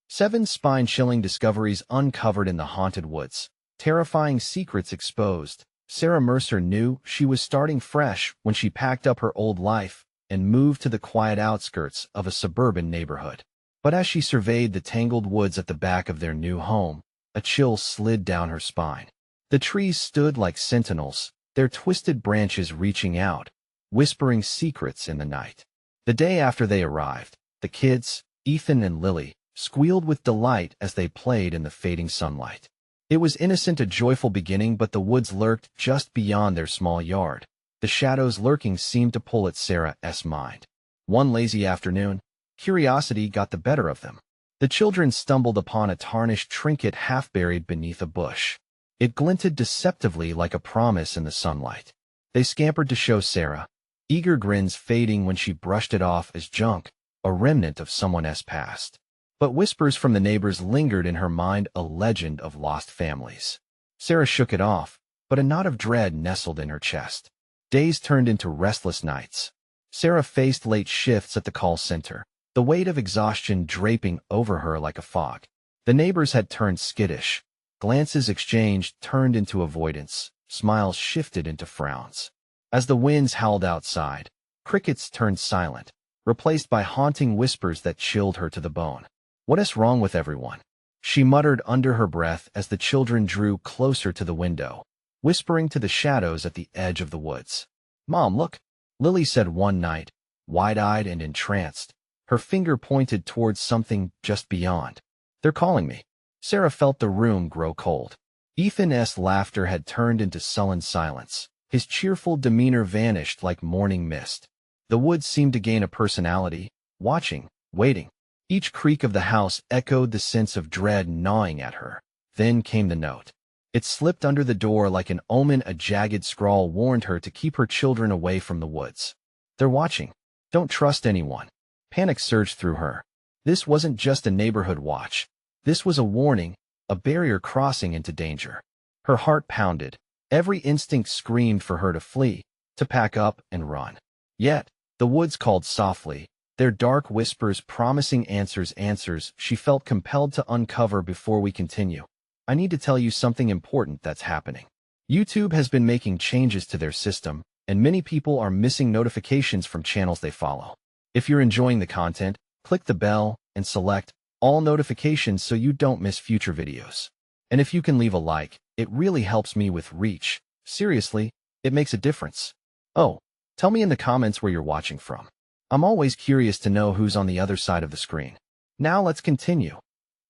7 spine-chilling discoveries uncovered in the haunted woods. Terrifying secrets exposed. Sarah Mercer knew she was starting fresh when she packed up her old life and moved to the quiet outskirts of a suburban neighborhood. But as she surveyed the tangled woods at the back of their new home, a chill slid down her spine. The trees stood like sentinels, their twisted branches reaching out, whispering secrets in the night. The day after they arrived, the kids, Ethan and Lily, squealed with delight as they played in the fading sunlight. It was innocent, a joyful beginning, but the woods lurked just beyond their small yard. The shadows lurking seemed to pull at Sarah's mind. One lazy afternoon, curiosity got the better of them. The children stumbled upon a tarnished trinket half buried beneath a bush. It glinted deceptively like a promise in the sunlight. They scampered to show Sarah, eager grins fading when she brushed it off as junk, a remnant of someone's past. But whispers from the neighbors lingered in her mind, a legend of lost families. Sarah shook it off, but a knot of dread nestled in her chest. Days turned into restless nights. Sarah faced late shifts at the call center, the weight of exhaustion draping over her like a fog. The neighbors had turned skittish. Glances exchanged turned into avoidance, smiles shifted into frowns. As the winds howled outside, crickets turned silent, replaced by haunting whispers that chilled her to the bone. "What is wrong with everyone?" she muttered under her breath as the children drew closer to the window, whispering to the shadows at the edge of the woods. "Mom, look," Lily said one night, wide-eyed and entranced, her finger pointed towards something just beyond. "They're calling me." Sarah felt the room grow cold. Ethan's laughter had turned into sullen silence. His cheerful demeanor vanished like morning mist. The woods seemed to gain a personality, watching, waiting. Each creak of the house echoed the sense of dread gnawing at her. Then came the note. It slipped under the door like an omen. A jagged scrawl warned her to keep her children away from the woods. "They're watching. Don't trust anyone." Panic surged through her. This wasn't just a neighborhood watch. This was a warning, a barrier crossing into danger. Her heart pounded. Every instinct screamed for her to flee, to pack up and run. Yet, the woods called softly, their dark whispers promising answers she felt compelled to uncover. Before we continue, I need to tell you something important that's happening. YouTube has been making changes to their system, and many people are missing notifications from channels they follow. If you're enjoying the content, click the bell and select all notifications so you don't miss future videos. And if you can leave a like, it really helps me with reach. Seriously, it makes a difference. Oh, tell me in the comments where you're watching from. I'm always curious to know who's on the other side of the screen. Now let's continue.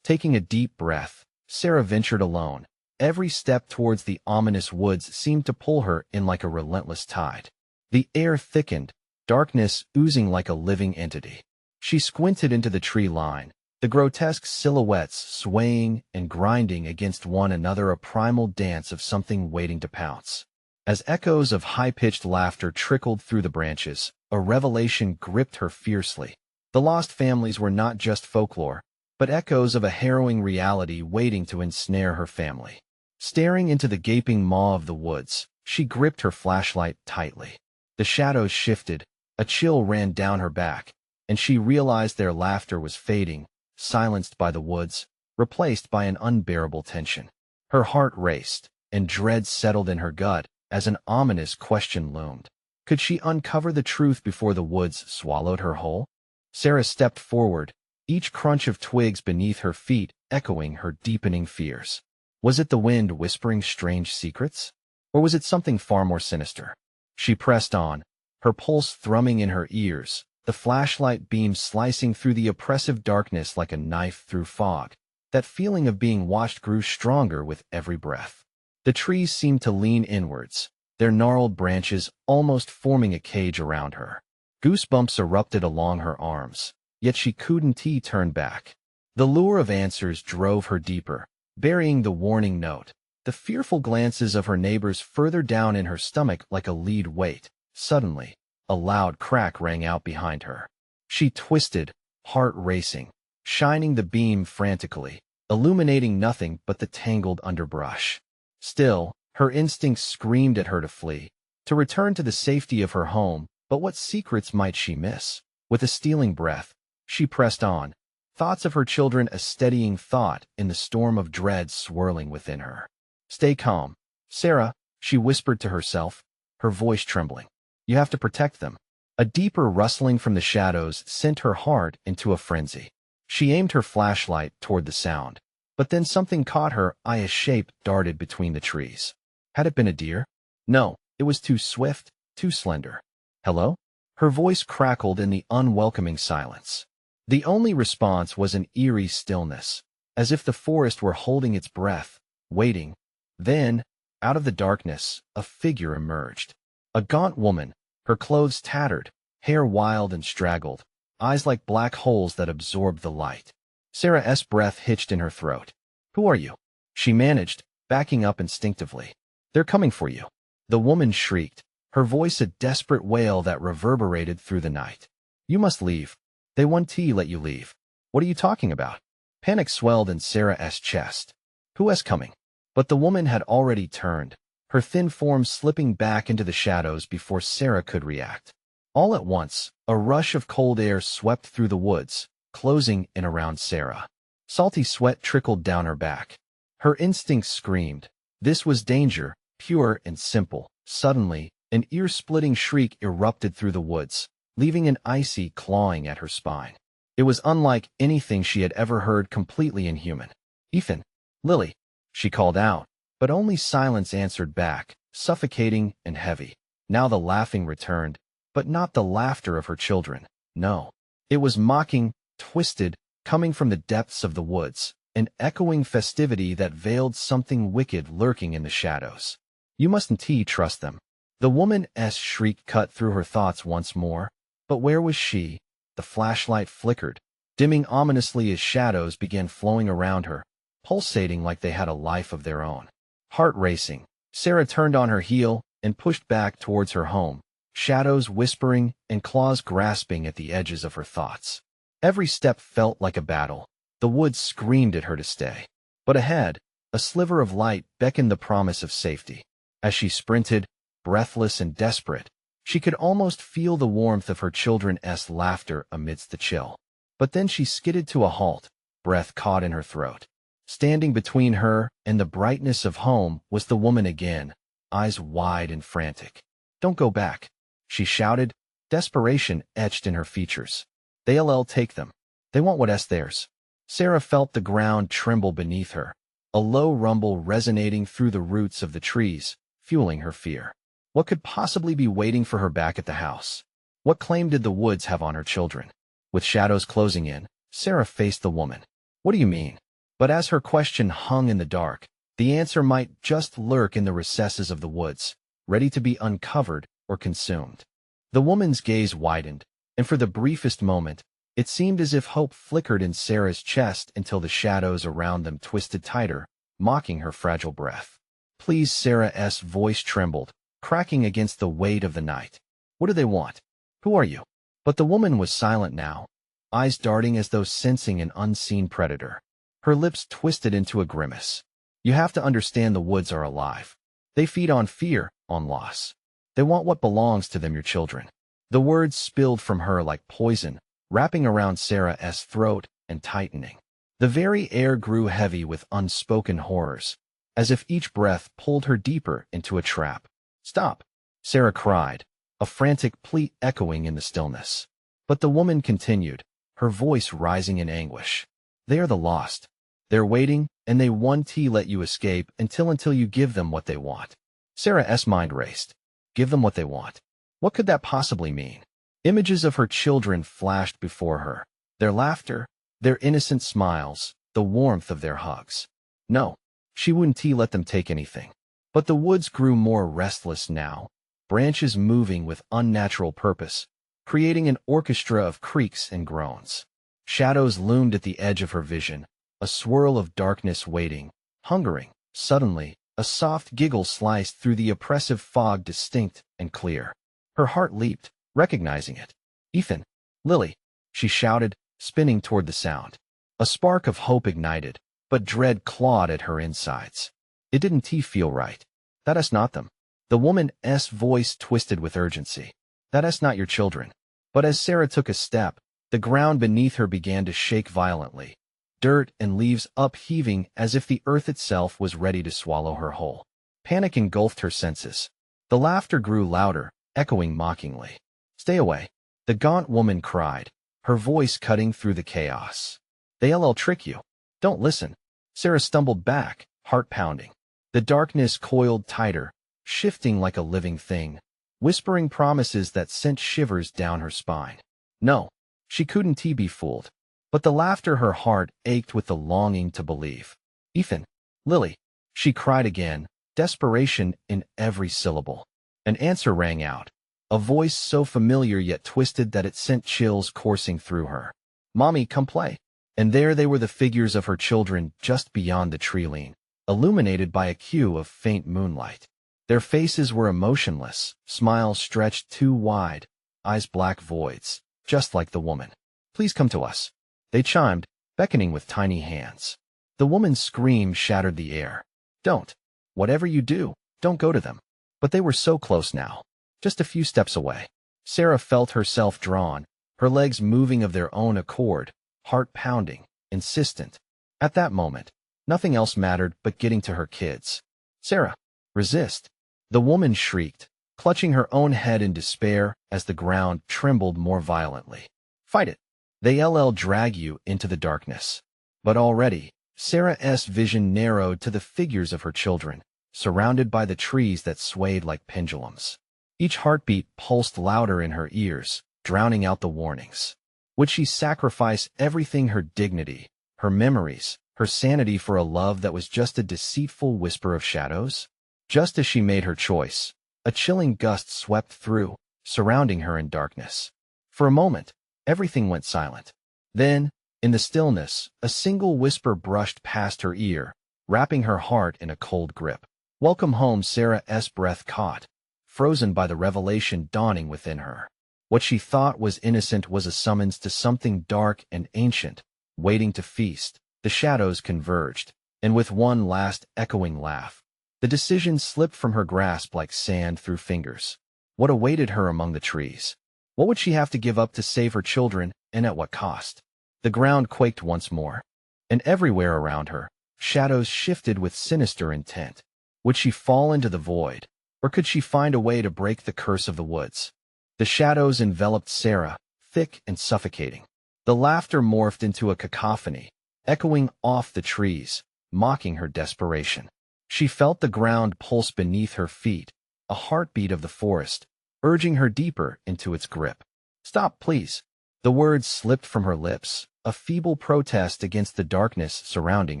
Taking a deep breath, Sarah ventured alone. Every step towards the ominous woods seemed to pull her in like a relentless tide. The air thickened, darkness oozing like a living entity. She squinted into the tree line, the grotesque silhouettes swaying and grinding against one another, a primal dance of something waiting to pounce. As echoes of high-pitched laughter trickled through the branches, a revelation gripped her fiercely. The lost families were not just folklore, but echoes of a harrowing reality waiting to ensnare her family. Staring into the gaping maw of the woods, she gripped her flashlight tightly. The shadows shifted, a chill ran down her back, and she realized their laughter was fading, silenced by the woods, replaced by an unbearable tension. Her heart raced, and dread settled in her gut as an ominous question loomed. Could she uncover the truth before the woods swallowed her whole? Sarah stepped forward, each crunch of twigs beneath her feet echoing her deepening fears. Was it the wind whispering strange secrets? Or was it something far more sinister? She pressed on, her pulse thrumming in her ears, the flashlight beam slicing through the oppressive darkness like a knife through fog. That feeling of being watched grew stronger with every breath. The trees seemed to lean inwards, their gnarled branches almost forming a cage around her. Goosebumps erupted along her arms, yet she couldn't turn back. The lure of answers drove her deeper, burying the warning note, the fearful glances of her neighbors further down in her stomach like a lead weight. Suddenly, a loud crack rang out behind her. She twisted, heart racing, shining the beam frantically, illuminating nothing but the tangled underbrush. Still, her instincts screamed at her to flee, to return to the safety of her home, but what secrets might she miss? With a stealing breath, she pressed on, thoughts of her children a steadying thought in the storm of dread swirling within her. Stay calm, Sarah, she whispered to herself, her voice trembling. You have to protect them. A deeper rustling from the shadows sent her heart into a frenzy. She aimed her flashlight toward the sound, but then something caught her eye. A shape darted between the trees. Had it been a deer? No, it was too swift, too slender. Hello? Her voice crackled in the unwelcoming silence. The only response was an eerie stillness, as if the forest were holding its breath, waiting. Then, out of the darkness, a figure emerged. A gaunt woman, her clothes tattered, hair wild and straggled, eyes like black holes that absorbed the light. Sarah's breath hitched in her throat. Who are you? She managed, backing up instinctively. They're coming for you. The woman shrieked, her voice a desperate wail that reverberated through the night. You must leave. They won't let you leave. What are you talking about? Panic swelled in Sarah's chest. Who is coming? But the woman had already turned, her thin form slipping back into the shadows before Sarah could react. All at once, a rush of cold air swept through the woods, closing in around Sarah. Salty sweat trickled down her back. Her instincts screamed. This was danger, pure and simple. Suddenly, an ear-splitting shriek erupted through the woods, leaving an icy clawing at her spine. It was unlike anything she had ever heard, completely inhuman. Ethan, Lily, she called out, but only silence answered back, suffocating and heavy. Now the laughing returned, but not the laughter of her children. No. It was mocking, twisted, coming from the depths of the woods, an echoing festivity that veiled something wicked lurking in the shadows. You mustn't trust them. The woman's shriek cut through her thoughts once more. But where was she? The flashlight flickered, dimming ominously as shadows began flowing around her, pulsating like they had a life of their own. Heart racing, Sarah turned on her heel and pushed back towards her home, shadows whispering and claws grasping at the edges of her thoughts. Every step felt like a battle. The woods screamed at her to stay. But ahead, a sliver of light beckoned the promise of safety. As she sprinted, breathless and desperate, she could almost feel the warmth of her children's laughter amidst the chill. But then she skidded to a halt, breath caught in her throat. Standing between her and the brightness of home was the woman again, eyes wide and frantic. Don't go back, she shouted, desperation etched in her features. They'll take them. They want what's theirs. Sarah felt the ground tremble beneath her, a low rumble resonating through the roots of the trees, fueling her fear. What could possibly be waiting for her back at the house? What claim did the woods have on her children? With shadows closing in, Sarah faced the woman. What do you mean? But as her question hung in the dark, the answer might just lurk in the recesses of the woods, ready to be uncovered or consumed. The woman's gaze widened, and for the briefest moment, it seemed as if hope flickered in Sarah's chest until the shadows around them twisted tighter, mocking her fragile breath. Please, Sarah's voice trembled, cracking against the weight of the night. What do they want? Who are you? But the woman was silent now, eyes darting as though sensing an unseen predator. Her lips twisted into a grimace. You have to understand the woods are alive. They feed on fear, on loss. They want what belongs to them, your children. The words spilled from her like poison, wrapping around Sarah's throat and tightening. The very air grew heavy with unspoken horrors, as if each breath pulled her deeper into a trap. Stop, Sarah cried, a frantic plea echoing in the stillness. But the woman continued, her voice rising in anguish. They are the lost. They're waiting, and they won't let you escape until you give them what they want. Sarah's mind raced. Give them what they want. What could that possibly mean? Images of her children flashed before her. Their laughter, their innocent smiles, the warmth of their hugs. No, she wouldn't let them take anything. But the woods grew more restless now, branches moving with unnatural purpose, creating an orchestra of creaks and groans. Shadows loomed at the edge of her vision, a swirl of darkness waiting, hungering. Suddenly, a soft giggle sliced through the oppressive fog, distinct and clear. Her heart leaped, recognizing it. Ethan, Lily, she shouted, spinning toward the sound. A spark of hope ignited, but dread clawed at her insides. It didn't feel right. That's not them. The woman's voice twisted with urgency. That's not your children. But as Sarah took a step, The ground beneath her began to shake violently, dirt and leaves upheaving as if the earth itself was ready to swallow her whole. Panic engulfed her senses. The laughter grew louder, echoing mockingly. "Stay away," the gaunt woman cried, her voice cutting through the chaos. "They'll trick you. Don't listen." Sarah stumbled back, heart pounding. The darkness coiled tighter, shifting like a living thing, whispering promises that sent shivers down her spine. No, she couldn't be fooled. But the laughter, her heart ached with the longing to believe. "Ethan, Lily," she cried again, desperation in every syllable. An answer rang out, a voice so familiar yet twisted that it sent chills coursing through her. "Mommy, come play." And there they were, the figures of her children just beyond the tree line, illuminated by a cue of faint moonlight. Their faces were emotionless, smiles stretched too wide, eyes black voids, just like the woman. "Please come to us," they chimed, beckoning with tiny hands. The woman's scream shattered the air. "Don't. Whatever you do, don't go to them." But they were so close now, just a few steps away. Sarah felt herself drawn, her legs moving of their own accord, heart pounding, insistent. At that moment, nothing else mattered but getting to her kids. "Sarah, resist!" the woman shrieked, clutching her own head in despair as the ground trembled more violently. "Fight it! They'll drag you into the darkness." But already, Sarah's vision narrowed to the figures of her children, surrounded by the trees that swayed like pendulums. Each heartbeat pulsed louder in her ears, drowning out the warnings. Would she sacrifice everything, her dignity, her memories, her sanity, for a love that was just a deceitful whisper of shadows? Just as she made her choice, a chilling gust swept through, surrounding her in darkness. For a moment, everything went silent. Then, in the stillness, a single whisper brushed past her ear, wrapping her heart in a cold grip. "Welcome home." Sarah's breath caught, frozen by the revelation dawning within her. What she thought was innocent was a summons to something dark and ancient, waiting to feast. The shadows converged, and with one last echoing laugh, the decision slipped from her grasp like sand through fingers. What awaited her among the trees? What would she have to give up to save her children, and at what cost? The ground quaked once more, and everywhere around her, shadows shifted with sinister intent. Would she fall into the void, or could she find a way to break the curse of the woods? The shadows enveloped Sarah, thick and suffocating. The laughter morphed into a cacophony, echoing off the trees, mocking her desperation. She felt the ground pulse beneath her feet, a heartbeat of the forest, urging her deeper into its grip. "Stop, please." The words slipped from her lips, a feeble protest against the darkness surrounding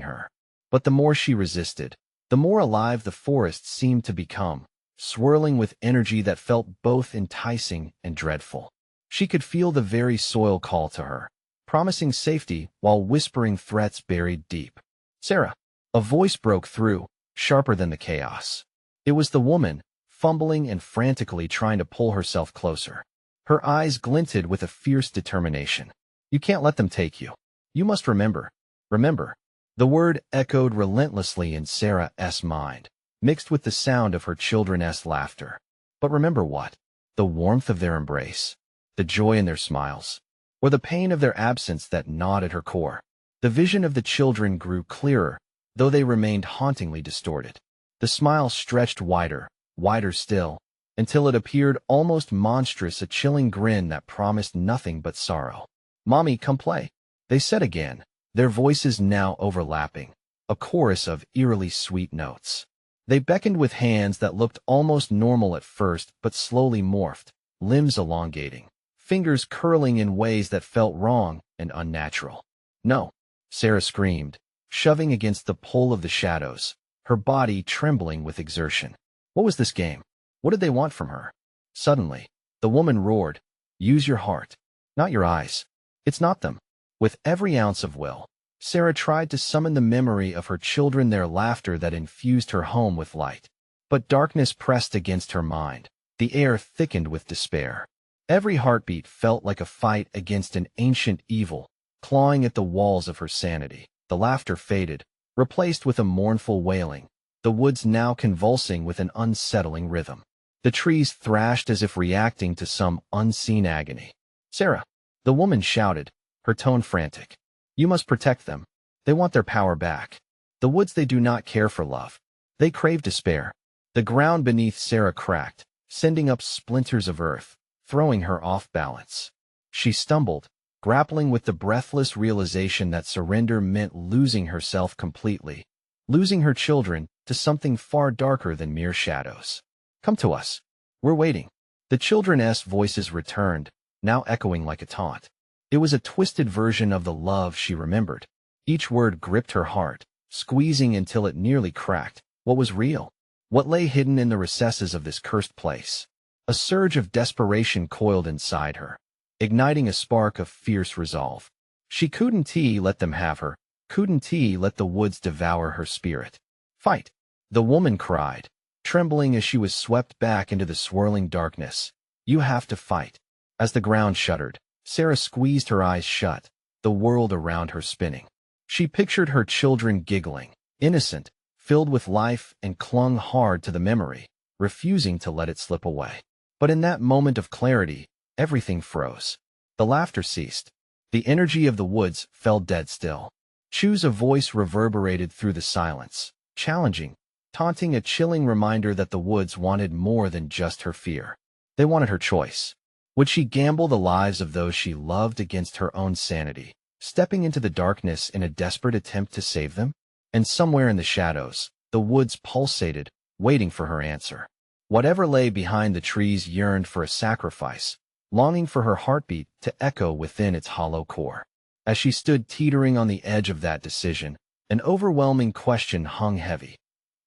her. But the more she resisted, the more alive the forest seemed to become, swirling with energy that felt both enticing and dreadful. She could feel the very soil call to her, promising safety while whispering threats buried deep. "Sarah!" A voice broke through, sharper than the chaos. It was the woman, fumbling and frantically trying to pull herself closer. Her eyes glinted with a fierce determination. "You can't let them take you. You must remember. Remember." The word echoed relentlessly in Sarah's mind, mixed with the sound of her children's laughter. But remember what? The warmth of their embrace, the joy in their smiles, or the pain of their absence that gnawed at her core. The vision of the children grew clearer, though they remained hauntingly distorted. The smile stretched wider, wider still, until it appeared almost monstrous, a chilling grin that promised nothing but sorrow. "Mommy, come play," they said again, their voices now overlapping, a chorus of eerily sweet notes. They beckoned with hands that looked almost normal at first but slowly morphed, limbs elongating, fingers curling in ways that felt wrong and unnatural. "No," Sarah screamed, shoving against the pull of the shadows, her body trembling with exertion. What was this game? What did they want from her? Suddenly, the woman roared, "Use your heart, not your eyes. It's not them." With every ounce of will, Sarah tried to summon the memory of her children, their laughter that infused her home with light. But darkness pressed against her mind. The air thickened with despair. Every heartbeat felt like a fight against an ancient evil, clawing at the walls of her sanity. The laughter faded, replaced with a mournful wailing, the woods now convulsing with an unsettling rhythm. The trees thrashed as if reacting to some unseen agony. "Sarah!" The woman shouted, her tone frantic. You must protect them. They want their power back. The woods, they do not care for love. They crave despair. The ground beneath Sarah cracked, sending up splinters of earth, throwing her off balance. She stumbled, grappling with the breathless realization that surrender meant losing herself completely, losing her children to something far darker than mere shadows. Come to us. We're waiting. The children's voices returned, now echoing like a taunt. It was a twisted version of the love she remembered. Each word gripped her heart, squeezing until it nearly cracked. What was real? What lay hidden in the recesses of this cursed place? A surge of desperation coiled inside her, igniting a spark of fierce resolve. She couldn't let them have her, couldn't let the woods devour her spirit. Fight! The woman cried, trembling as she was swept back into the swirling darkness. You have to fight. As the ground shuddered, Sarah squeezed her eyes shut, the world around her spinning. She pictured her children giggling, innocent, filled with life, and clung hard to the memory, refusing to let it slip away. But in that moment of clarity, everything froze. The laughter ceased. The energy of the woods fell dead still. Chu's voice reverberated through the silence, challenging, taunting, a chilling reminder that the woods wanted more than just her fear. They wanted her choice. Would she gamble the lives of those she loved against her own sanity, stepping into the darkness in a desperate attempt to save them? And somewhere in the shadows, the woods pulsated, waiting for her answer. Whatever lay behind the trees yearned for a sacrifice, longing for her heartbeat to echo within its hollow core. As she stood teetering on the edge of that decision, an overwhelming question hung heavy.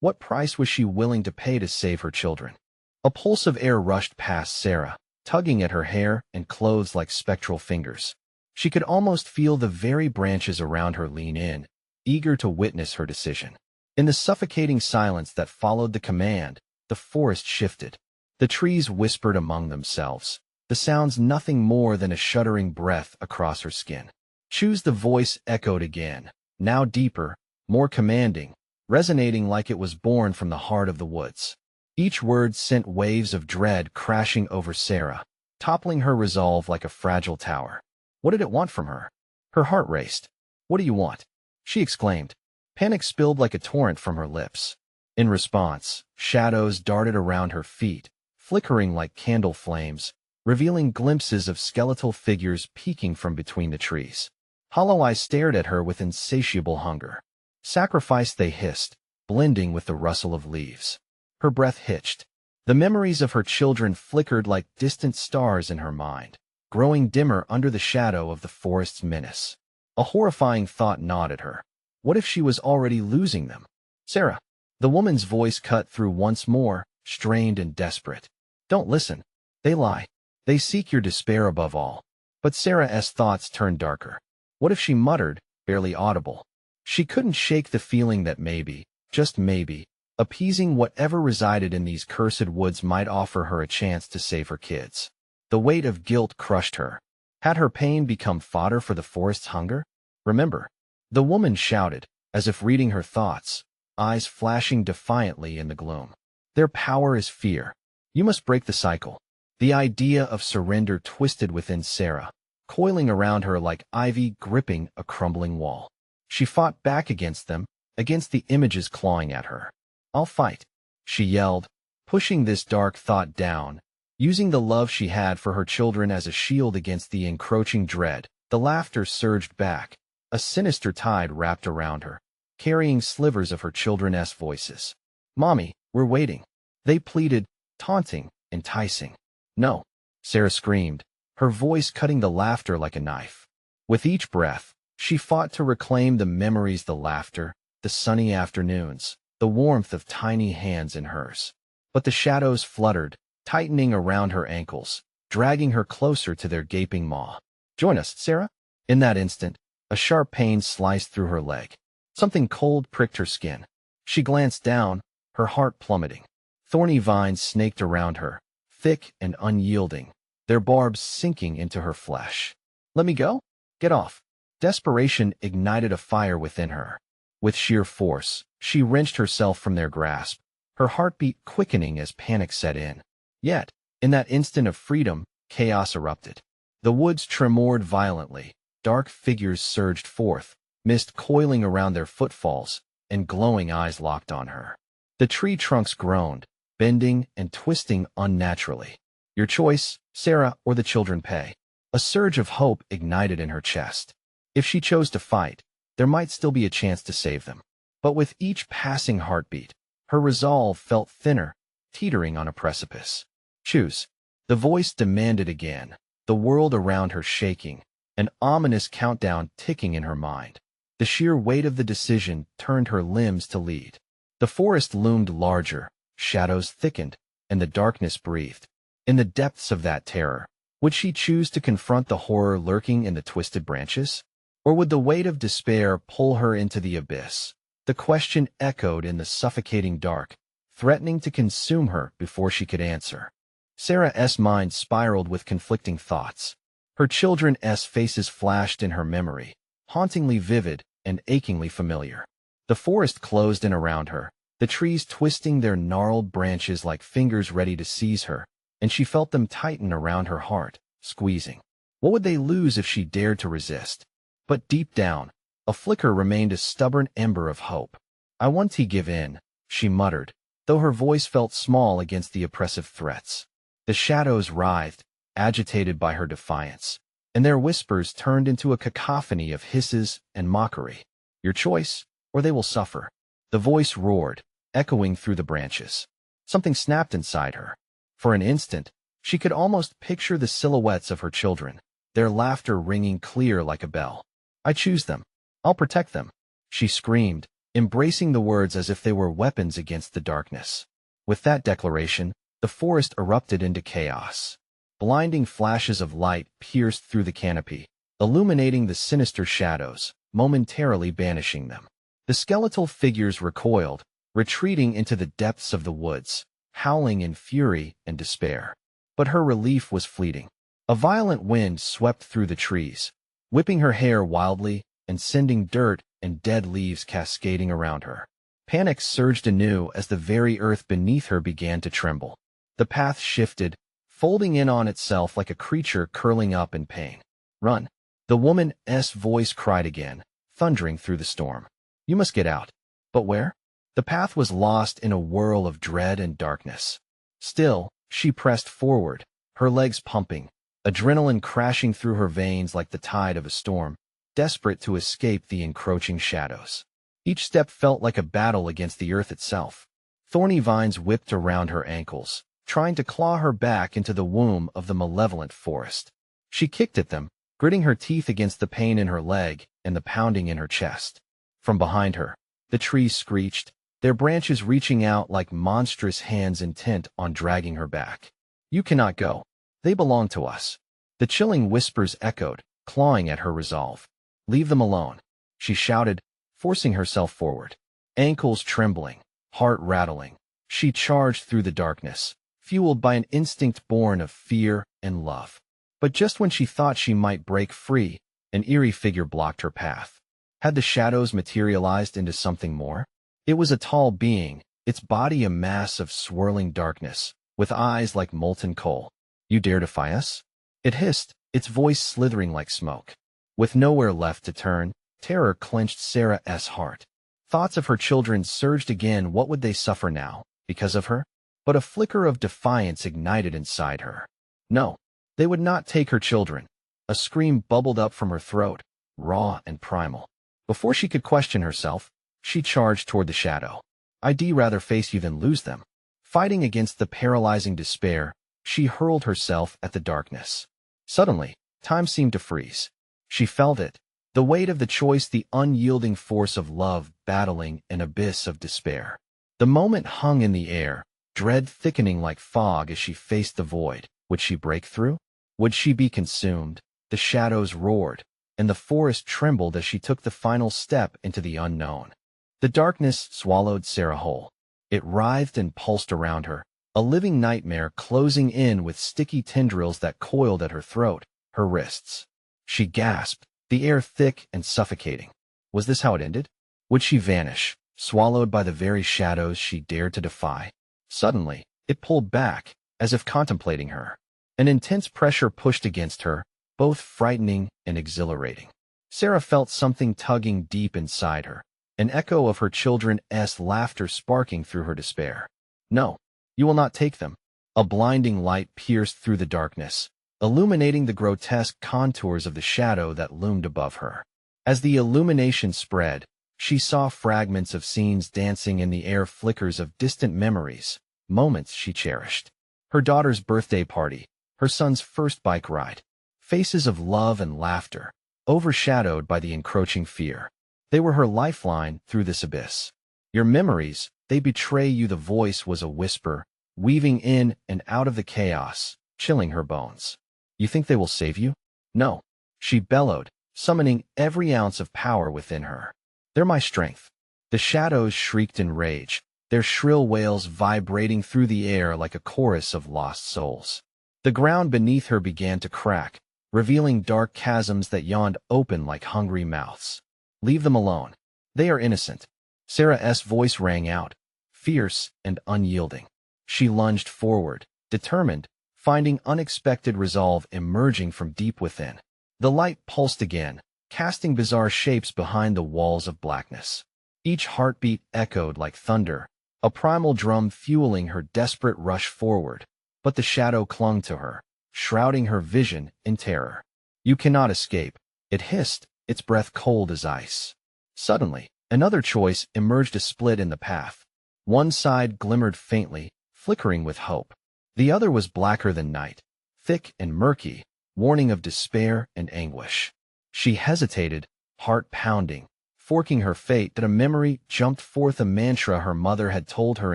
What price was she willing to pay to save her children? A pulse of air rushed past Sarah, tugging at her hair and clothes like spectral fingers. She could almost feel the very branches around her lean in, eager to witness her decision. In the suffocating silence that followed the command, the forest shifted. The trees whispered among themselves, the sounds nothing more than a shuddering breath across her skin. Chu's the voice echoed again, now deeper, more commanding, resonating like it was born from the heart of the woods. Each word sent waves of dread crashing over Sarah, toppling her resolve like a fragile tower. What did it want from her? Her heart raced. What do you want? She exclaimed. Panic spilled like a torrent from her lips. In response, shadows darted around her feet, flickering like candle flames, revealing glimpses of skeletal figures peeking from between the trees. Hollow eyes stared at her with insatiable hunger. Sacrifice, they hissed, blending with the rustle of leaves. Her breath hitched. The memories of her children flickered like distant stars in her mind, growing dimmer under the shadow of the forest's menace. A horrifying thought gnawed at her. What if she was already losing them? Sarah. The woman's voice cut through once more, strained and desperate. Don't listen. They lie. They seek your despair above all. But Sarah's thoughts turned darker. What if she muttered, barely audible? She couldn't shake the feeling that maybe, just maybe, appeasing whatever resided in these cursed woods might offer her a chance to save her kids. The weight of guilt crushed her. Had her pain become fodder for the forest's hunger? Remember. The woman shouted, as if reading her thoughts, eyes flashing defiantly in the gloom. Their power is fear. You must break the cycle. The idea of surrender twisted within Sarah, coiling around her like ivy gripping a crumbling wall. She fought back against them, against the images clawing at her. I'll fight, she yelled, pushing this dark thought down, using the love she had for her children as a shield against the encroaching dread. The laughter surged back, a sinister tide wrapped around her, carrying slivers of her children's voices. Mommy, we're waiting. They pleaded, taunting, enticing. No, Sarah screamed, her voice cutting the laughter like a knife. With each breath, she fought to reclaim the memories, the laughter, the sunny afternoons, the warmth of tiny hands in hers. But the shadows fluttered, tightening around her ankles, dragging her closer to their gaping maw. Join us, Sarah? In that instant, a sharp pain sliced through her leg. Something cold pricked her skin. She glanced down, her heart plummeting. Thorny vines snaked around her, thick and unyielding, their barbs sinking into her flesh. Let me go? Get off. Desperation ignited a fire within her. With sheer force, she wrenched herself from their grasp, her heartbeat quickening as panic set in. Yet, in that instant of freedom, chaos erupted. The woods tremored violently, dark figures surged forth, mist coiling around their footfalls, and glowing eyes locked on her. The tree trunks groaned, bending and twisting unnaturally. Your choice, Sarah, or the children pay. A surge of hope ignited in her chest. If she chose to fight, there might still be a chance to save them. But with each passing heartbeat, her resolve felt thinner, teetering on a precipice. Choose. The voice demanded again, the world around her shaking, an ominous countdown ticking in her mind. The sheer weight of the decision turned her limbs to lead. The forest loomed larger, shadows thickened, and the darkness breathed. In the depths of that terror, would she choose to confront the horror lurking in the twisted branches? Or would the weight of despair pull her into the abyss? The question echoed in the suffocating dark, threatening to consume her before she could answer. Sarah's mind spiraled with conflicting thoughts. Her children's faces flashed in her memory, hauntingly vivid and achingly familiar. The forest closed in around her, the trees twisting their gnarled branches like fingers ready to seize her, and she felt them tighten around her heart, squeezing. What would they lose if she dared to resist? But deep down, a flicker remained a stubborn ember of hope. "I want to give in," she muttered, though her voice felt small against the oppressive threats. The shadows writhed, agitated by her defiance, and their whispers turned into a cacophony of hisses and mockery. "Your choice, or they will suffer." The voice roared, echoing through the branches. Something snapped inside her. For an instant, she could almost picture the silhouettes of her children, their laughter ringing clear like a bell. "I choose them. I'll protect them," she screamed, embracing the words as if they were weapons against the darkness. With that declaration, the forest erupted into chaos. Blinding flashes of light pierced through the canopy, illuminating the sinister shadows, momentarily banishing them. The skeletal figures recoiled, retreating into the depths of the woods, howling in fury and despair. But her relief was fleeting. A violent wind swept through the trees, whipping her hair wildly and sending dirt and dead leaves cascading around her. Panic surged anew as the very earth beneath her began to tremble. The path shifted, folding in on itself like a creature curling up in pain. "Run!" The woman's voice cried again, thundering through the storm. "You must get out." But where? The path was lost in a whirl of dread and darkness. Still, she pressed forward, her legs pumping, adrenaline crashing through her veins like the tide of a storm, desperate to escape the encroaching shadows. Each step felt like a battle against the earth itself. Thorny vines whipped around her ankles, trying to claw her back into the womb of the malevolent forest. She kicked at them, gritting her teeth against the pain in her leg and the pounding in her chest. From behind her, the trees screeched, their branches reaching out like monstrous hands intent on dragging her back. "You cannot go. They belong to us." The chilling whispers echoed, clawing at her resolve. "Leave them alone," she shouted, forcing herself forward. Ankles trembling, heart rattling, she charged through the darkness, fueled by an instinct born of fear and love. But just when she thought she might break free, an eerie figure blocked her path. Had the shadows materialized into something more? It was a tall being, its body a mass of swirling darkness, with eyes like molten coal. "You dare defy us?" It hissed, its voice slithering like smoke. With nowhere left to turn, terror clenched Sarah's heart. Thoughts of her children surged again. What would they suffer now, because of her? But a flicker of defiance ignited inside her. No, they would not take her children. A scream bubbled up from her throat, raw and primal. Before she could question herself, she charged toward the shadow. "I'd rather face you than lose them." Fighting against the paralyzing despair, she hurled herself at the darkness. Suddenly, time seemed to freeze. She felt it, the weight of the choice, the unyielding force of love battling an abyss of despair. The moment hung in the air, dread thickening like fog as she faced the void. Would she break through? Would she be consumed? The shadows roared, and the forest trembled as she took the final step into the unknown. The darkness swallowed Sarah whole. It writhed and pulsed around her, a living nightmare closing in with sticky tendrils that coiled at her throat, her wrists. She gasped, the air thick and suffocating. Was this how it ended? Would she vanish, swallowed by the very shadows she dared to defy? Suddenly, it pulled back, as if contemplating her. An intense pressure pushed against her, both frightening and exhilarating. Sarah felt something tugging deep inside her, an echo of her children's laughter sparking through her despair. No, you will not take them. A blinding light pierced through the darkness, illuminating the grotesque contours of the shadow that loomed above her. As the illumination spread, she saw fragments of scenes dancing in the air, flickers of distant memories, moments she cherished. Her daughter's birthday party, her son's first bike ride, faces of love and laughter, overshadowed by the encroaching fear. They were her lifeline through this abyss. Your memories, they betray you. The voice was a whisper, weaving in and out of the chaos, chilling her bones. You think they will save you? No, she bellowed, summoning every ounce of power within her. They're my strength. The shadows shrieked in rage, their shrill wails vibrating through the air like a chorus of lost souls. The ground beneath her began to crack, revealing dark chasms that yawned open like hungry mouths. Leave them alone. They are innocent. Sarah's voice rang out, fierce and unyielding. She lunged forward, determined, finding unexpected resolve emerging from deep within. The light pulsed again, casting bizarre shapes behind the walls of blackness. Each heartbeat echoed like thunder, a primal drum fueling her desperate rush forward. But the shadow clung to her, shrouding her vision in terror. You cannot escape, it hissed, its breath cold as ice. Suddenly, another choice emerged, a split in the path. One side glimmered faintly, flickering with hope. The other was blacker than night, thick and murky, warning of despair and anguish. She hesitated, heart pounding, forking her fate. That a memory jumped forth, a mantra her mother had told her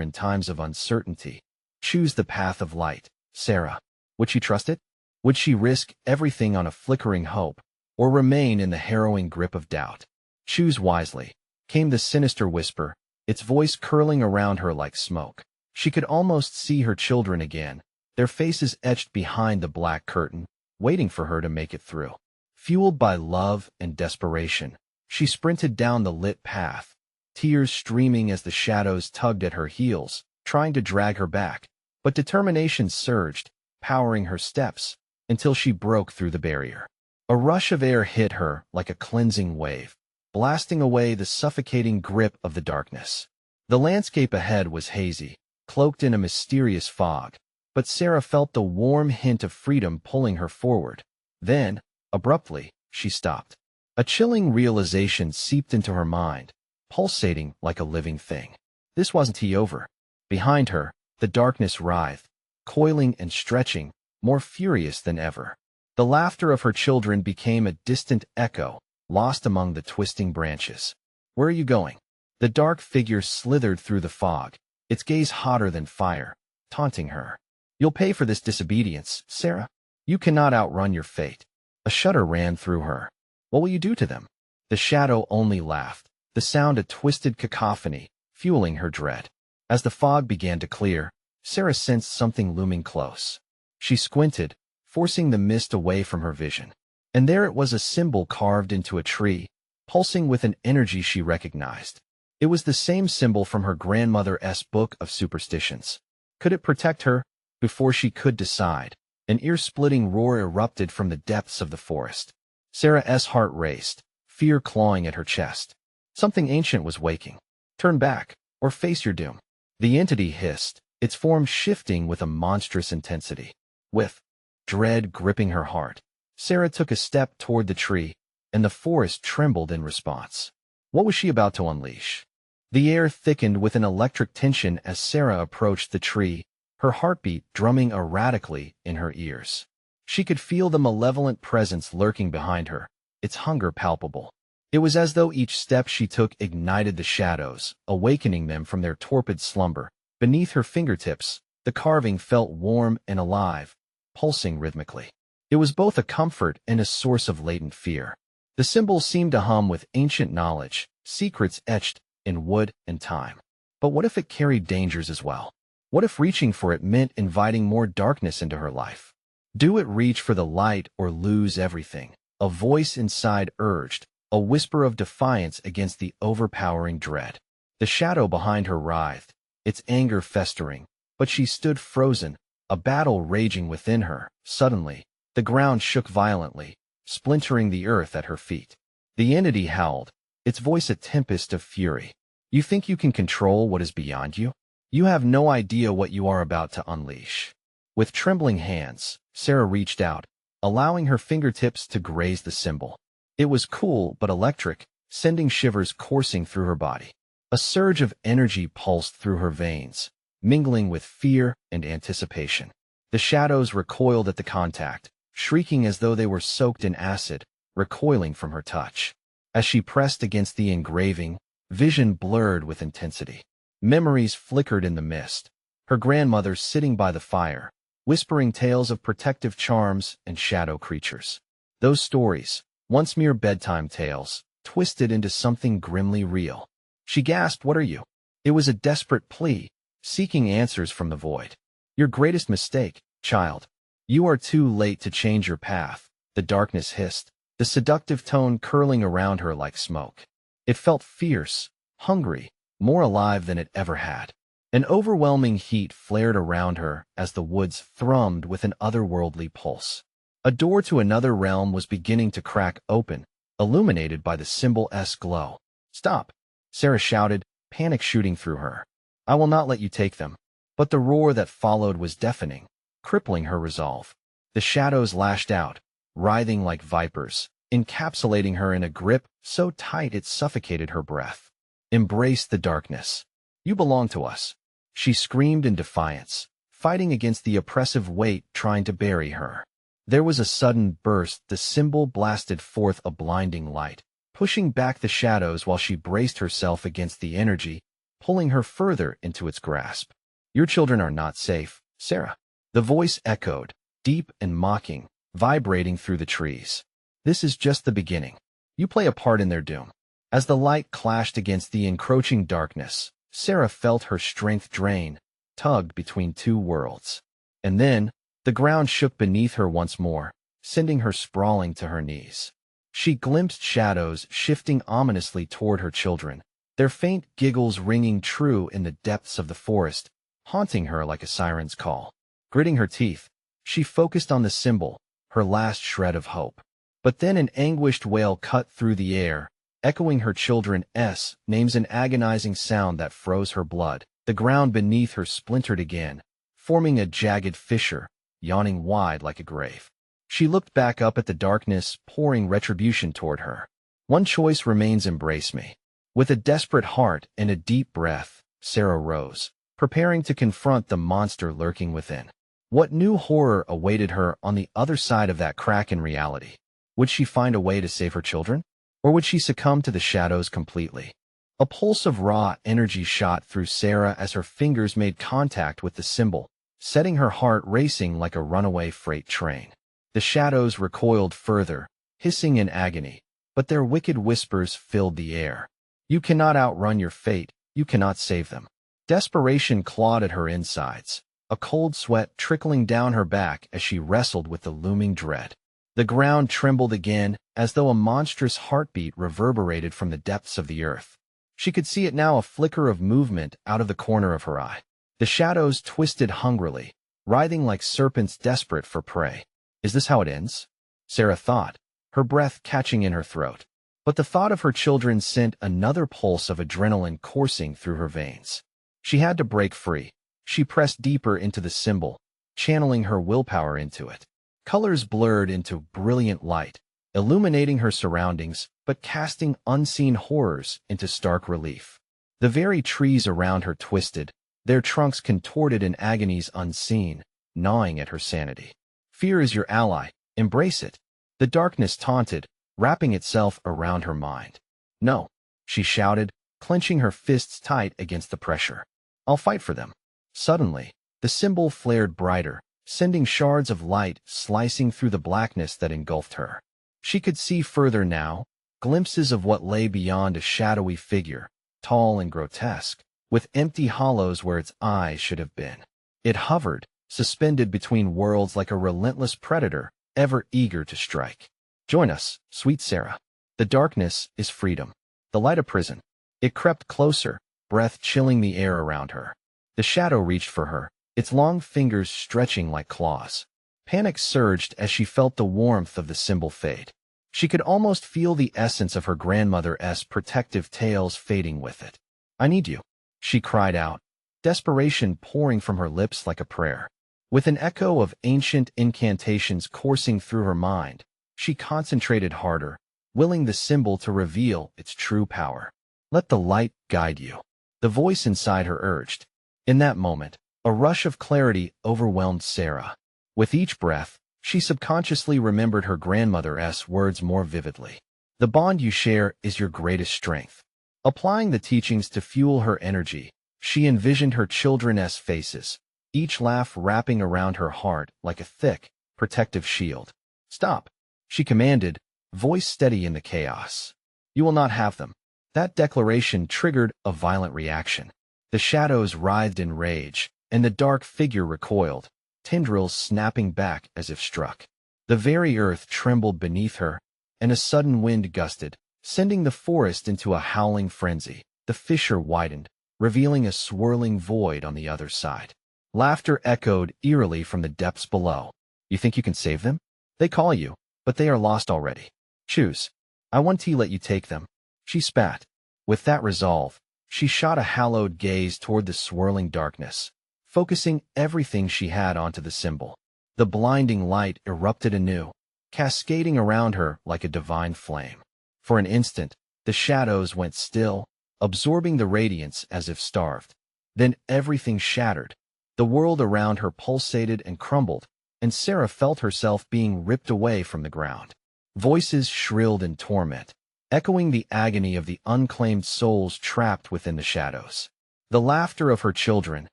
in times of uncertainty. Choose the path of light, Sarah. Would she trust it? Would she risk everything on a flickering hope, or remain in the harrowing grip of doubt? Choose wisely, came the sinister whisper, its voice curling around her like smoke. She could almost see her children again, their faces etched behind the black curtain, waiting for her to make it through. Fueled by love and desperation, she sprinted down the lit path, tears streaming as the shadows tugged at her heels, trying to drag her back. But determination surged, powering her steps, until she broke through the barrier. A rush of air hit her like a cleansing wave, blasting away the suffocating grip of the darkness. The landscape ahead was hazy, cloaked in a mysterious fog, but Sarah felt the warm hint of freedom pulling her forward. Then, abruptly, she stopped. A chilling realization seeped into her mind, pulsating like a living thing. This wasn't over. Behind her, the darkness writhed, coiling and stretching, more furious than ever. The laughter of her children became a distant echo, lost among the twisting branches. Where are you going? The dark figure slithered through the fog, its gaze hotter than fire, taunting her. You'll pay for this disobedience, Sarah. You cannot outrun your fate. A shudder ran through her. What will you do to them? The shadow only laughed, the sound a twisted cacophony, fueling her dread. As the fog began to clear, Sarah sensed something looming close. She squinted, forcing the mist away from her vision. And there it was, a symbol carved into a tree, pulsing with an energy she recognized. It was the same symbol from her grandmother's book of superstitions. Could it protect her? Before she could decide, an ear-splitting roar erupted from the depths of the forest. Sarah's heart raced, fear clawing at her chest. Something ancient was waking. Turn back, or face your doom. The entity hissed, its form shifting with a monstrous intensity. With dread gripping her heart, Sarah took a step toward the tree, and the forest trembled in response. What was she about to unleash? The air thickened with an electric tension as Sarah approached the tree, her heartbeat drumming erratically in her ears. She could feel the malevolent presence lurking behind her, its hunger palpable. It was as though each step she took ignited the shadows, awakening them from their torpid slumber. Beneath her fingertips, the carving felt warm and alive, pulsing rhythmically. It was both a comfort and a source of latent fear. The symbol seemed to hum with ancient knowledge, secrets etched in wood and time. But what if it carried dangers as well? What if reaching for it meant inviting more darkness into her life? Do it reach for the light or lose everything? A voice inside urged, a whisper of defiance against the overpowering dread. The shadow behind her writhed, its anger festering, but she stood frozen, a battle raging within her. Suddenly, The ground shook violently, splintering the earth at her feet. The entity howled, its voice a tempest of fury. You think you can control what is beyond you? You have no idea what you are about to unleash. With trembling hands, Sarah reached out, allowing her fingertips to graze the symbol. It was cool but electric, sending shivers coursing through her body. A surge of energy pulsed through her veins, mingling with fear and anticipation. The shadows recoiled at the contact, shrieking as though they were soaked in acid, recoiling from her touch. As she pressed against the engraving, vision blurred with intensity. Memories flickered in the mist. Her grandmother sitting by the fire, whispering tales of protective charms and shadow creatures. Those stories, once mere bedtime tales, twisted into something grimly real. She gasped, "What are you?" It was a desperate plea, seeking answers from the void. "Your greatest mistake, child. You are too late to change your path," the darkness hissed, the seductive tone curling around her like smoke. It felt fierce, hungry, more alive than it ever had. An overwhelming heat flared around her as the woods thrummed with an otherworldly pulse. A door to another realm was beginning to crack open, illuminated by the symbol's glow. "Stop!" Sarah shouted, panic shooting through her. "I will not let you take them." But the roar that followed was deafening, crippling her resolve. The shadows lashed out, writhing like vipers, encapsulating her in a grip so tight it suffocated her breath. "Embrace the darkness. You belong to us," she screamed in defiance, fighting against the oppressive weight trying to bury her. There was a sudden burst, the symbol blasted forth a blinding light, pushing back the shadows while she braced herself against the energy, pulling her further into its grasp. "Your children are not safe, Sarah." The voice echoed, deep and mocking, vibrating through the trees. "This is just the beginning. You play a part in their doom." As the light clashed against the encroaching darkness, Sarah felt her strength drain, tugged between two worlds. And then, the ground shook beneath her once more, sending her sprawling to her knees. She glimpsed shadows shifting ominously toward her children, their faint giggles ringing true in the depths of the forest, haunting her like a siren's call. Gritting her teeth, she focused on the symbol, her last shred of hope. But then an anguished wail cut through the air, echoing her children's names, an agonizing sound that froze her blood. The ground beneath her splintered again, forming a jagged fissure, yawning wide like a grave. She looked back up at the darkness, pouring retribution toward her. "One choice remains: embrace me." With a desperate heart and a deep breath, Sarah rose, preparing to confront the monster lurking within. What new horror awaited her on the other side of that crack in reality? Would she find a way to save her children? Or would she succumb to the shadows completely? A pulse of raw energy shot through Sarah as her fingers made contact with the symbol, setting her heart racing like a runaway freight train. The shadows recoiled further, hissing in agony, but their wicked whispers filled the air. "You cannot outrun your fate, you cannot save them." Desperation clawed at her insides, a cold sweat trickling down her back as she wrestled with the looming dread. The ground trembled again, as though a monstrous heartbeat reverberated from the depths of the earth. She could see it now, a flicker of movement out of the corner of her eye. The shadows twisted hungrily, writhing like serpents desperate for prey. "Is this how it ends?" Sarah thought, her breath catching in her throat. But the thought of her children sent another pulse of adrenaline coursing through her veins. She had to break free. She pressed deeper into the symbol, channeling her willpower into it. Colors blurred into brilliant light, illuminating her surroundings, but casting unseen horrors into stark relief. The very trees around her twisted, their trunks contorted in agonies unseen, gnawing at her sanity. "Fear is your ally, embrace it." The darkness taunted, wrapping itself around her mind. "No," she shouted, clenching her fists tight against the pressure. "I'll fight for them." Suddenly, the symbol flared brighter, sending shards of light slicing through the blackness that engulfed her. She could see further now, glimpses of what lay beyond, a shadowy figure, tall and grotesque, with empty hollows where its eyes should have been. It hovered, suspended between worlds like a relentless predator, ever eager to strike. "Join us, sweet Sarah. The darkness is freedom, the light a prison." It crept closer, breath chilling the air around her. The shadow reached for her, its long fingers stretching like claws. Panic surged as she felt the warmth of the symbol fade. She could almost feel the essence of her grandmother's protective tales fading with it. "I need you," she cried out, desperation pouring from her lips like a prayer. With an echo of ancient incantations coursing through her mind, she concentrated harder, willing the symbol to reveal its true power. "Let the light guide you," the voice inside her urged. In that moment, a rush of clarity overwhelmed Sarah. With each breath, she subconsciously remembered her grandmother's words more vividly. "The bond you share is your greatest strength." Applying the teachings to fuel her energy, she envisioned her children's faces, each laugh wrapping around her heart like a thick, protective shield. "Stop," she commanded, voice steady in the chaos. "You will not have them." That declaration triggered a violent reaction. The shadows writhed in rage, and the dark figure recoiled, tendrils snapping back as if struck. The very earth trembled beneath her, and a sudden wind gusted, sending the forest into a howling frenzy. The fissure widened, revealing a swirling void on the other side. Laughter echoed eerily from the depths below. "You think you can save them? They call you, but they are lost already. Choose. I won't let you take them." She spat. With that resolve, she shot a hallowed gaze toward the swirling darkness, focusing everything she had onto the symbol. The blinding light erupted anew, cascading around her like a divine flame. For an instant, the shadows went still, absorbing the radiance as if starved. Then everything shattered. The world around her pulsated and crumbled, and Sarah felt herself being ripped away from the ground. Voices shrilled in torment, echoing the agony of the unclaimed souls trapped within the shadows. The laughter of her children,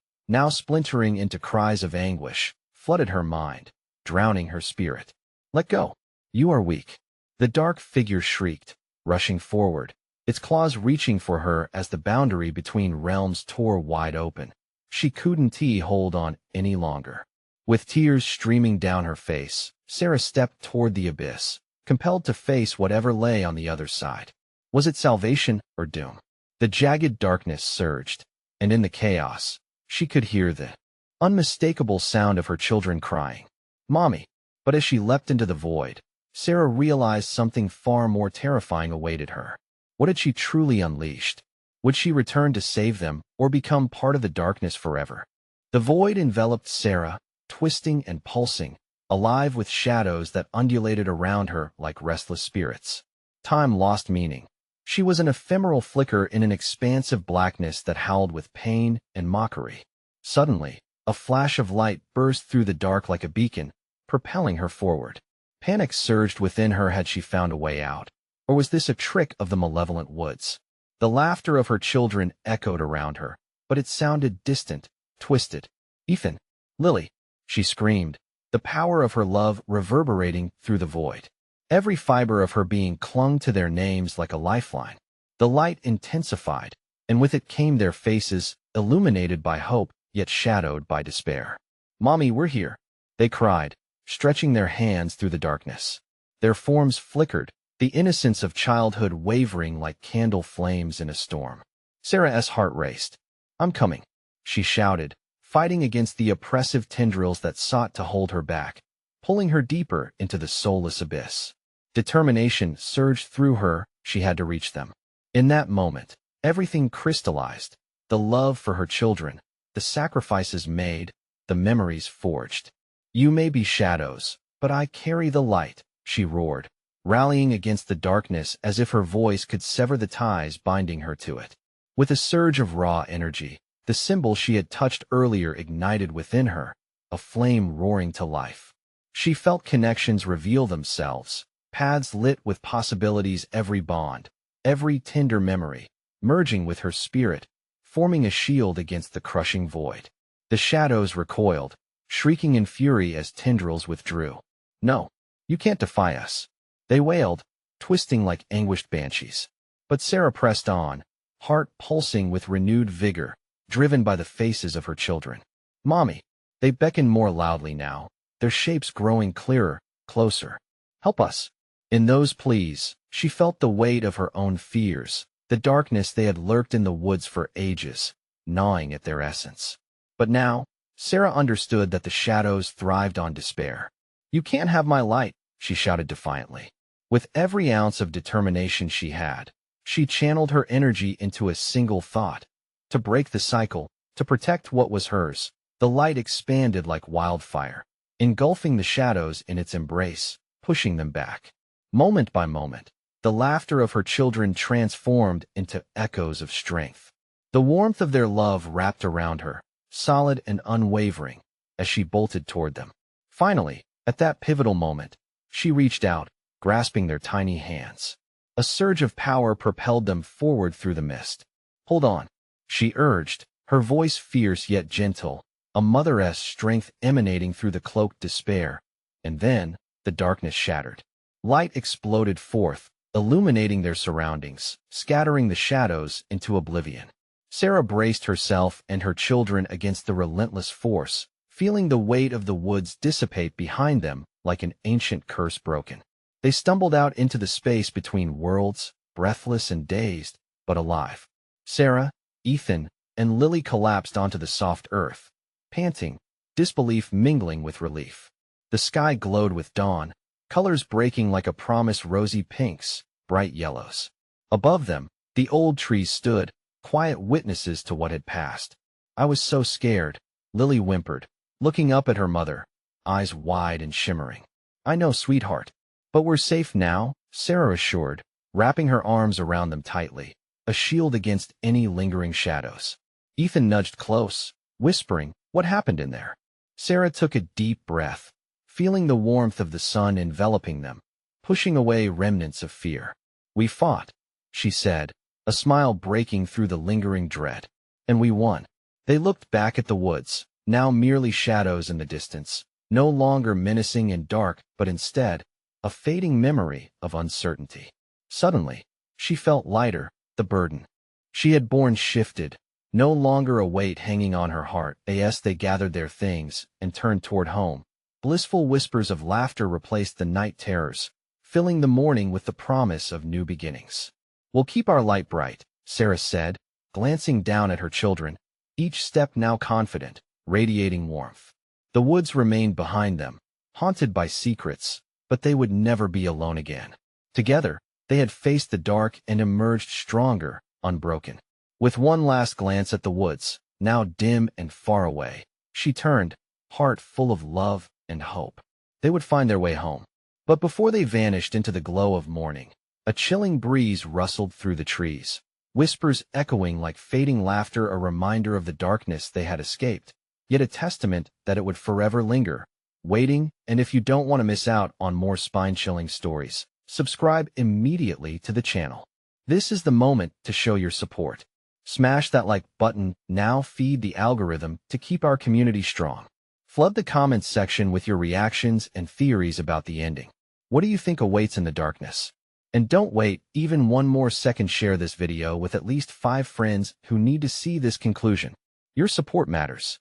now splintering into cries of anguish, flooded her mind, drowning her spirit. "Let go. You are weak." The dark figure shrieked, rushing forward, its claws reaching for her as the boundary between realms tore wide open. She couldn't hold on any longer. With tears streaming down her face, Sarah stepped toward the abyss, compelled to face whatever lay on the other side. Was it salvation or doom? The jagged darkness surged, and in the chaos, she could hear the unmistakable sound of her children crying, "Mommy!" But as she leapt into the void, Sarah realized something far more terrifying awaited her. What had she truly unleashed? Would she return to save them, or become part of the darkness forever? The void enveloped Sarah, twisting and pulsing, alive with shadows that undulated around her like restless spirits. Time lost meaning. She was an ephemeral flicker in an expansive blackness that howled with pain and mockery. Suddenly, a flash of light burst through the dark like a beacon, propelling her forward. Panic surged within her. Had she found a way out? Or was this a trick of the malevolent woods? The laughter of her children echoed around her, but it sounded distant, twisted. "Ethan! Lily!" she screamed, the power of her love reverberating through the void. Every fiber of her being clung to their names like a lifeline. The light intensified, and with it came their faces, illuminated by hope, yet shadowed by despair. "Mommy, we're here!" they cried, stretching their hands through the darkness. Their forms flickered, the innocence of childhood wavering like candle flames in a storm. Sarah's heart raced. "I'm coming," she shouted, fighting against the oppressive tendrils that sought to hold her back, pulling her deeper into the soulless abyss. Determination surged through her. She had to reach them. In that moment, everything crystallized: the love for her children, the sacrifices made, the memories forged. "You may be shadows, but I carry the light," she roared, rallying against the darkness as if her voice could sever the ties binding her to it. With a surge of raw energy, the symbol she had touched earlier ignited within her, a flame roaring to life. She felt connections reveal themselves, paths lit with possibilities, every bond, every tender memory, merging with her spirit, forming a shield against the crushing void. The shadows recoiled, shrieking in fury as tendrils withdrew. "No, you can't defy us," they wailed, twisting like anguished banshees. But Sarah pressed on, heart pulsing with renewed vigor, driven by the faces of her children. "Mommy!" They beckoned more loudly now, their shapes growing clearer, closer. "Help us!" In those pleas, she felt the weight of her own fears, the darkness they had lurked in the woods for ages, gnawing at their essence. But now, Sarah understood that the shadows thrived on despair. "You can't have my light," she shouted defiantly. With every ounce of determination she had, she channeled her energy into a single thought: to break the cycle, to protect what was hers. The light expanded like wildfire, engulfing the shadows in its embrace, pushing them back. Moment by moment, the laughter of her children transformed into echoes of strength. The warmth of their love wrapped around her, solid and unwavering, as she bolted toward them. Finally, at that pivotal moment, she reached out, grasping their tiny hands. A surge of power propelled them forward through the mist. "Hold on," she urged, her voice fierce yet gentle, a mother-esque strength emanating through the cloaked despair. And then, the darkness shattered. Light exploded forth, illuminating their surroundings, scattering the shadows into oblivion. Sarah braced herself and her children against the relentless force, feeling the weight of the woods dissipate behind them like an ancient curse broken. They stumbled out into the space between worlds, breathless and dazed, but alive. Sarah, Ethan, and Lily collapsed onto the soft earth, panting, disbelief mingling with relief. The sky glowed with dawn, colors breaking like a promise: rosy pinks, bright yellows. Above them, the old trees stood, quiet witnesses to what had passed. "I was so scared," Lily whimpered, looking up at her mother, eyes wide and shimmering. "I know, sweetheart. But we're safe now," Sarah assured, wrapping her arms around them tightly, a shield against any lingering shadows. Ethan nudged close, whispering, "What happened in there?" Sarah took a deep breath, feeling the warmth of the sun enveloping them, pushing away remnants of fear. "We fought," she said, a smile breaking through the lingering dread. "And we won." They looked back at the woods, now merely shadows in the distance, no longer menacing and dark, but instead, a fading memory of uncertainty. Suddenly, she felt lighter, the burden she had borne shifted, no longer a weight hanging on her heart. As they gathered their things and turned toward home, blissful whispers of laughter replaced the night terrors, filling the morning with the promise of new beginnings. "We'll keep our light bright," Sarah said, glancing down at her children, each step now confident, radiating warmth. The woods remained behind them, haunted by secrets, but they would never be alone again. Together, they had faced the dark and emerged stronger, unbroken. With one last glance at the woods, now dim and far away, she turned, heart full of love and hope. They would find their way home. But before they vanished into the glow of morning, a chilling breeze rustled through the trees, whispers echoing like fading laughter, a reminder of the darkness they had escaped, yet a testament that it would forever linger, waiting. And if you don't want to miss out on more spine-chilling stories, subscribe immediately to the channel. This is the moment to show your support. Smash that like button now, feed the algorithm to keep our community strong. Flood the comments section with your reactions and theories about the ending. What do you think awaits in the darkness? And don't wait even one more second. Share this video with at least 5 friends who need to see this conclusion. Your support matters.